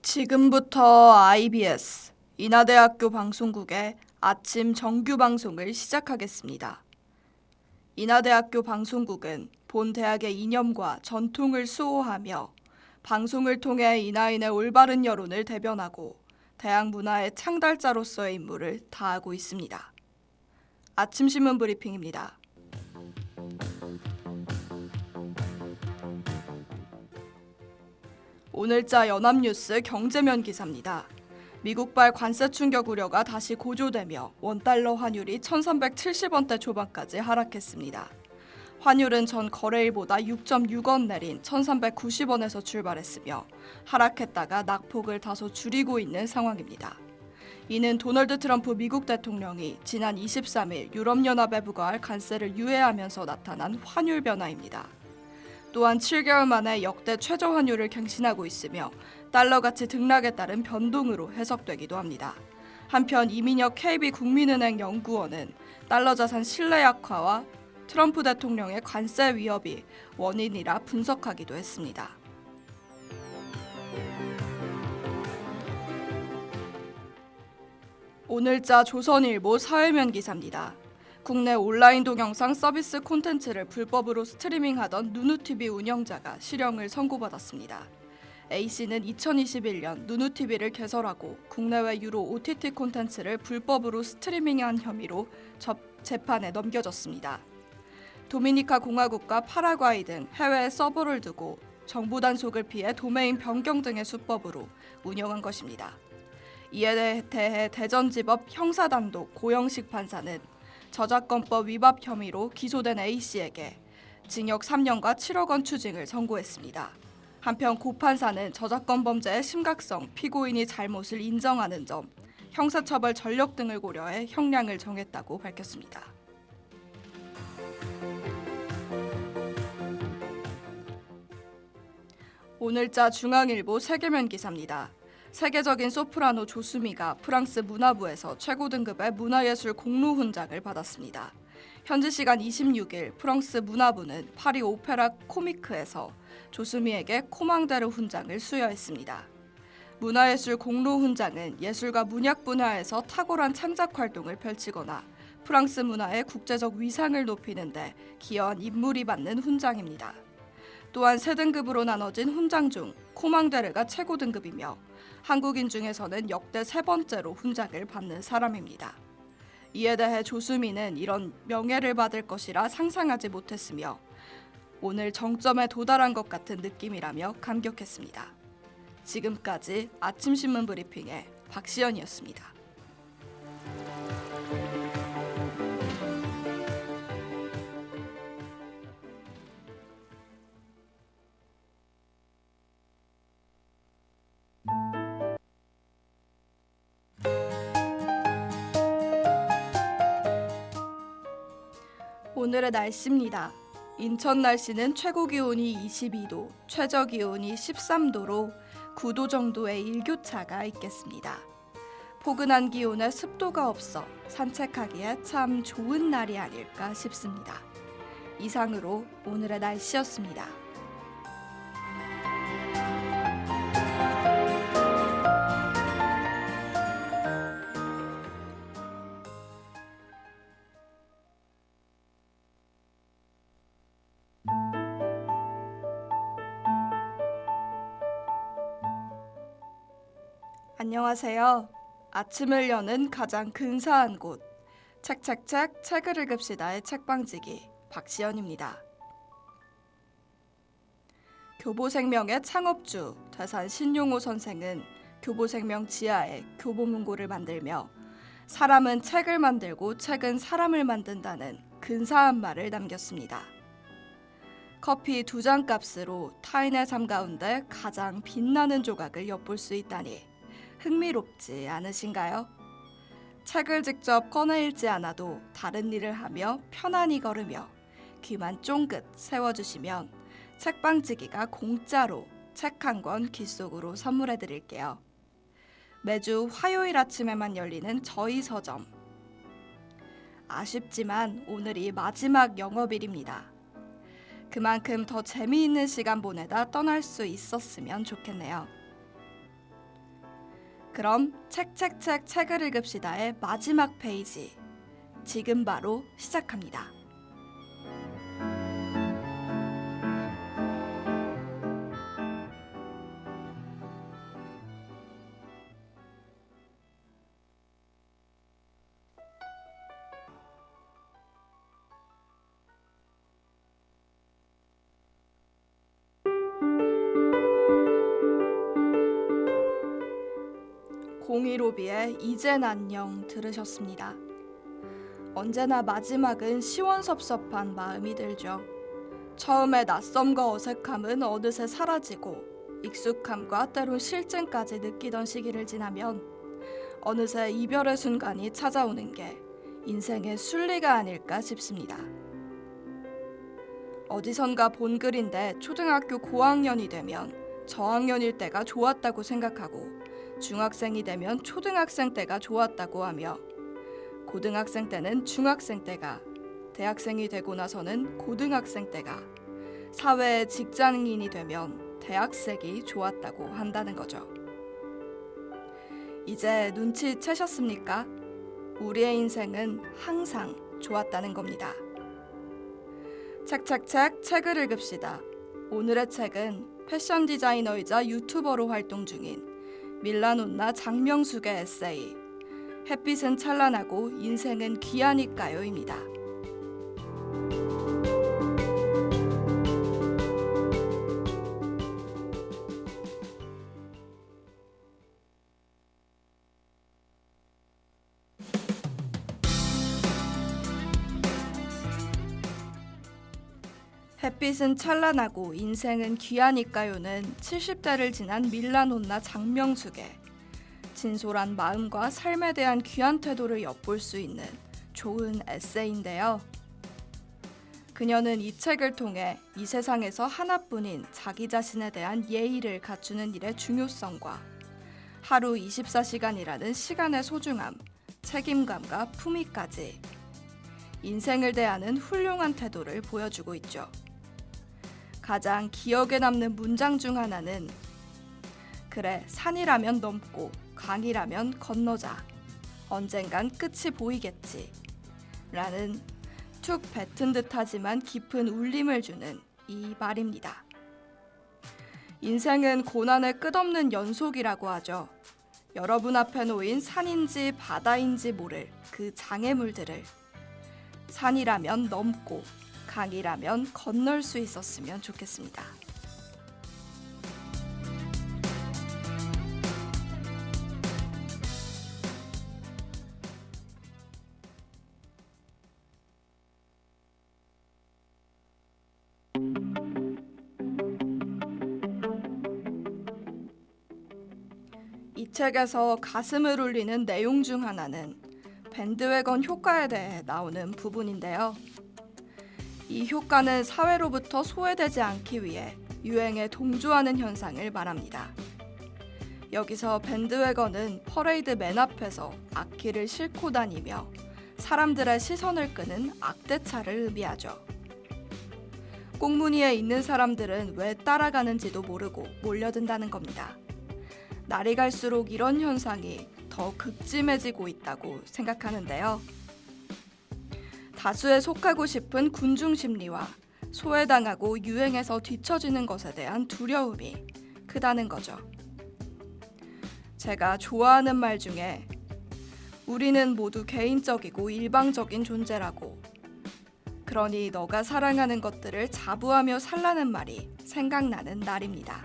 지금부터 IBS 인하대학교 방송국의 아침 정규 방송을 시작하겠습니다. 인하대학교 방송국은 본 대학의 이념과 전통을 수호하며 방송을 통해 인하인의 올바른 여론을 대변하고 대학 문화의 창달자로서의 임무를 다하고 있습니다. 아침 신문 브리핑입니다. 오늘자 연합뉴스 경제면 기사입니다. 미국발 관세 충격 우려가 다시 고조되며 원달러 환율이 1370원대 초반까지 하락했습니다. 환율은 전 거래일보다 6.6원 내린 1390원에서 출발했으며 하락했다가 낙폭을 다소 줄이고 있는 상황입니다. 이는 도널드 트럼프 미국 대통령이 지난 23일 유럽연합에 부과할 관세를 유예하면서 나타난 환율 변화입니다. 또한 7개월 만에 역대 최저 환율을 갱신하고 있으며 달러 가치 등락에 따른 변동으로 해석되기도 합니다. 한편 이민혁 KB국민은행 연구원은 달러 자산 신뢰 약화와 트럼프 대통령의 관세 위협이 원인이라 분석하기도 했습니다. 오늘자 조선일보 사회면 기사입니다. 국내 온라인 동영상 서비스 콘텐츠를 불법으로 스트리밍하던 누누TV 운영자가 실형을 선고받았습니다. A씨는 2021년 누누TV를 개설하고 국내외 유료 OTT 콘텐츠를 불법으로 스트리밍한 혐의로 재판에 넘겨졌습니다. 도미니카 공화국과 파라과이 등 해외에 서버를 두고 정보 단속을 피해 도메인 변경 등의 수법으로 운영한 것입니다. 이에 대해 대전지법 형사단독 고영식 판사는 저작권법 위반 혐의로 기소된 A씨에게 징역 3년과 7억 원 추징을 선고했습니다. 한편 고 판사는 저작권 범죄의 심각성, 피고인이 잘못을 인정하는 점, 형사처벌 전력 등을 고려해 형량을 정했다고 밝혔습니다. 오늘자 중앙일보 세계면 기사입니다. 세계적인 소프라노 조수미가 프랑스 문화부에서 최고 등급의 문화예술 공로 훈장을 받았습니다. 현지 시간 26일 프랑스 문화부는 파리 오페라 코미크에서 조수미에게 코망데르 훈장을 수여했습니다. 문화예술 공로 훈장은 예술과 문학 분야에서 탁월한 창작 활동을 펼치거나 프랑스 문화의 국제적 위상을 높이는 데 기여한 인물이 받는 훈장입니다. 또한 세 등급으로 나눠진 훈장 중 코망데르가 최고 등급이며 한국인 중에서는 역대 세 번째로 훈장을 받는 사람입니다. 이에 대해 조수미는 이런 명예를 받을 것이라 상상하지 못했으며 오늘 정점에 도달한 것 같은 느낌이라며 감격했습니다. 지금까지 아침신문 브리핑의 박시연이었습니다. 오늘의 날씨입니다. 인천 날씨는 최고 기온이 22도, 최저 기온이 13도로 9도 정도의 일교차가 있겠습니다. 포근한 기온에 습도가 없어 산책하기에 참 좋은 날이 아닐까 싶습니다. 이상으로 오늘의 날씨였습니다. 안녕하세요. 아침을 여는 가장 근사한 곳, 책책책 책을 읽읍시다의 책방지기 박시연입니다. 교보생명의 창업주 대산 신용호 선생은 교보생명 지하에 교보문고를 만들며 사람은 책을 만들고 책은 사람을 만든다는 근사한 말을 남겼습니다. 커피 2잔 값으로 타인의 삶 가운데 가장 빛나는 조각을 엿볼 수 있다니 흥미롭지 않으신가요? 책을 직접 꺼내 읽지 않아도 다른 일을 하며 편안히 걸으며 귀만 쫑긋 세워주시면 책방지기가 공짜로 책 한 권 귀 속으로 선물해 드릴게요. 매주 화요일 아침에만 열리는 저희 서점. 아쉽지만 오늘이 마지막 영업일입니다. 그만큼 더 재미있는 시간 보내다 떠날 수 있었으면 좋겠네요. 그럼 책을 읽읍시다의 마지막 페이지 지금 바로 시작합니다. 공일오비의 이젠 안녕 들으셨습니다. 언제나 마지막은 시원섭섭한 마음이 들죠. 처음에 낯섦과 어색함은 어느새 사라지고 익숙함과 때론 실증까지 느끼던 시기를 지나면 어느새 이별의 순간이 찾아오는 게 인생의 순리가 아닐까 싶습니다. 어디선가 본 글인데 초등학교 고학년이 되면 저학년일 때가 좋았다고 생각하고 중학생이 되면 초등학생 때가 좋았다고 하며 고등학생 때는 중학생 때가, 대학생이 되고 나서는 고등학생 때가, 사회의 직장인이 되면 대학생이 좋았다고 한다는 거죠. 이제 눈치채셨습니까? 우리의 인생은 항상 좋았다는 겁니다. 책을 읽읍시다. 오늘의 책은 패션 디자이너이자 유튜버로 활동 중인 밀라논나 장명숙의 에세이 햇빛은 찬란하고 인생은 귀하니까요입니다. 햇빛은 찬란하고 인생은 귀하니까요는 70대를 지난 밀라논나 장명숙의 진솔한 마음과 삶에 대한 귀한 태도를 엿볼 수 있는 좋은 에세이인데요. 그녀는 이 책을 통해 이 세상에서 하나뿐인 자기 자신에 대한 예의를 갖추는 일의 중요성과 하루 24시간이라는 시간의 소중함, 책임감과 품위까지 인생을 대하는 훌륭한 태도를 보여주고 있죠. 가장 기억에 남는 문장 중 하나는 그래, 산이라면 넘고 강이라면 건너자. 언젠간 끝이 보이겠지. 라는 툭 뱉은 듯하지만 깊은 울림을 주는 이 말입니다. 인생은 고난의 끝없는 연속이라고 하죠. 여러분 앞에 놓인 산인지 바다인지 모를 그 장애물들을 산이라면 넘고 강이라면 건널 수 있었으면 좋겠습니다. 이 책에서 가슴을 울리는 내용 중 하나는 밴드웨건 효과에 대해 나오는 부분인데요. 이 효과는 사회로부터 소외되지 않기 위해 유행에 동조하는 현상을 말합니다. 여기서 밴드웨건은 퍼레이드 맨 앞에서 악기를 싣고 다니며 사람들의 시선을 끄는 악대차를 의미하죠. 꽁무니에 있는 사람들은 왜 따라가는지도 모르고 몰려든다는 겁니다. 날이 갈수록 이런 현상이 더 극심해지고 있다고 생각하는데요. 다수에 속하고 싶은 군중 심리와 소외당하고 유행에서 뒤처지는 것에 대한 두려움이 크다는 거죠. 제가 좋아하는 말 중에 우리는 모두 개인적이고 일방적인 존재라고, 그러니 너가 사랑하는 것들을 자부하며 살라는 말이 생각나는 날입니다.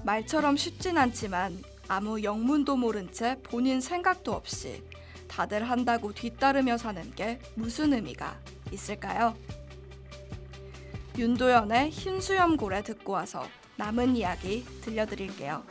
말처럼 쉽진 않지만 아무 영문도 모른 채 본인 생각도 없이 다들 한다고 뒤따르며 사는 게 무슨 의미가 있을까요? 윤도현의 흰수염고래 듣고 와서 남은 이야기 들려드릴게요.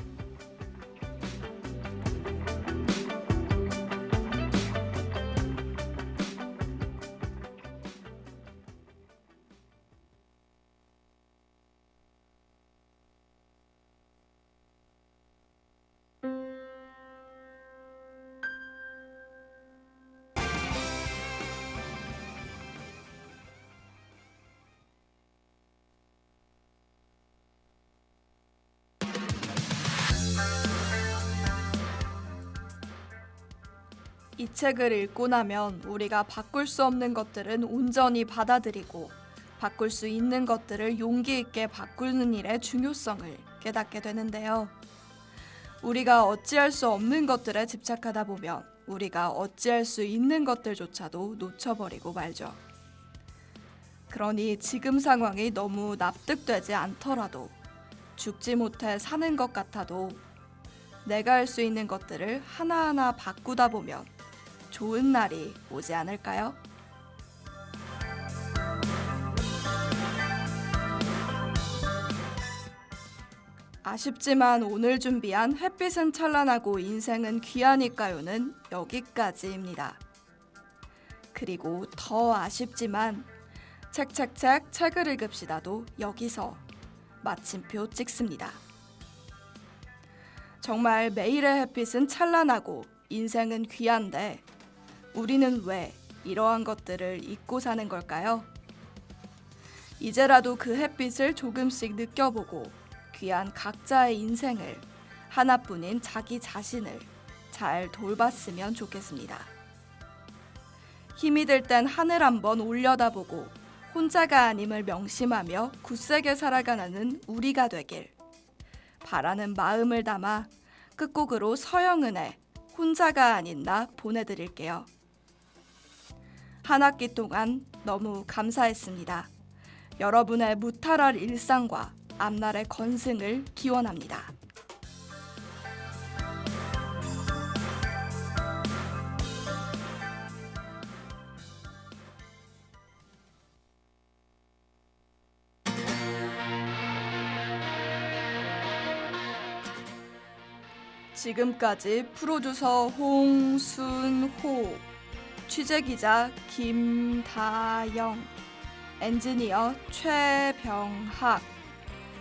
이 책을 읽고 나면 우리가 바꿀 수 없는 것들은 온전히 받아들이고 바꿀 수 있는 것들을 용기 있게 바꾸는 일의 중요성을 깨닫게 되는데요. 우리가 어찌할 수 없는 것들에 집착하다 보면 우리가 어찌할 수 있는 것들조차도 놓쳐버리고 말죠. 그러니 지금 상황이 너무 납득되지 않더라도 죽지 못해 사는 것 같아도 내가 할 수 있는 것들을 하나하나 바꾸다 보면 좋은 날이 오지 않을까요? 아쉽지만 오늘 준비한 햇빛은 찬란하고 인생은 귀하니까요는 여기까지입니다. 그리고 더 아쉽지만 책을 읽읍시다도 여기서 마침표 찍습니다. 정말 매일의 햇빛은 찬란하고 인생은 귀한데 우리는 왜 이러한 것들을 잊고 사는 걸까요? 이제라도 그 햇빛을 조금씩 느껴보고 귀한 각자의 인생을 하나뿐인 자기 자신을 잘 돌봤으면 좋겠습니다. 힘이 들 땐 하늘 한번 올려다보고 혼자가 아님을 명심하며 굳세게 살아가는 우리가 되길 바라는 마음을 담아 끝곡으로 서영은의 혼자가 아닌 나 보내드릴게요. 한 학기 동안 너무 감사했습니다. 여러분의 무탈할 일상과 앞날의 건승을 기원합니다. 지금까지 프로듀서 홍순호, 취재기자 김다영, 엔지니어 최병학,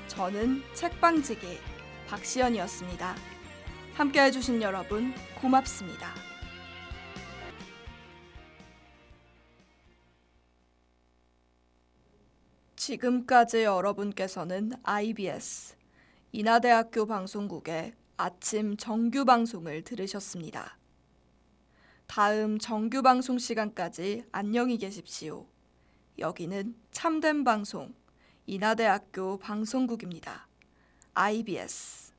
저는 책방지기 박시연이었습니다. 함께 해주신 여러분 고맙습니다. 지금까지 여러분께서는 IBS 인하대학교 방송국의 아침 정규 방송을 들으셨습니다. 다음 정규 방송 시간까지 안녕히 계십시오. 여기는 참된 방송 인하대학교 방송국입니다. IBS